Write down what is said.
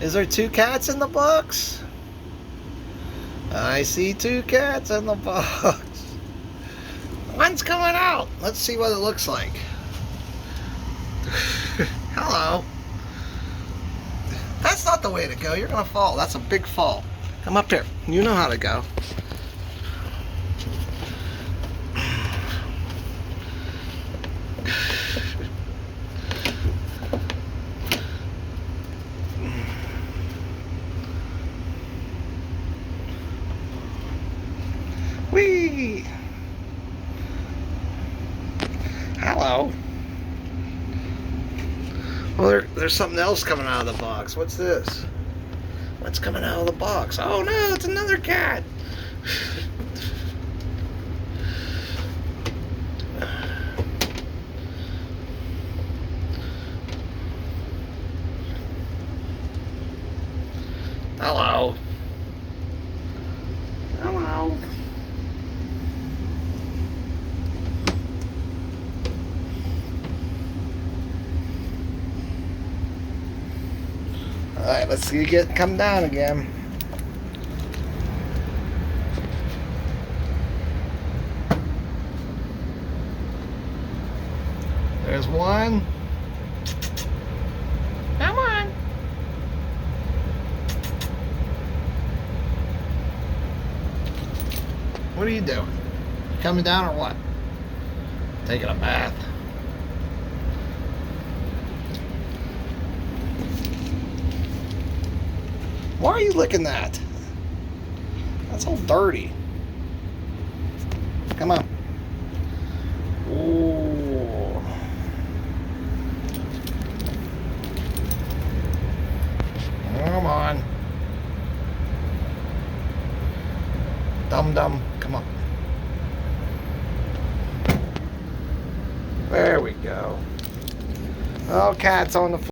Is there two cats in the box? I see two cats in the box. One's coming out. Let's see what it looks like. Hello. That's not the way to go. You're gonna fall. That's a big fall. Come up here. You know how to go. Whee! Hello. Well, there's something else coming out of the box. What's this? What's coming out of the box? Oh no, it's another cat. Hello. Hello. All right, let's see you come down again. There's one. Come on. What are you doing? Coming down or what? Taking a bath. Why are you licking that? That's all dirty. Come on. Ooh. Come on. Dum-dum. Come on. There we go. Oh, cat's on the floor.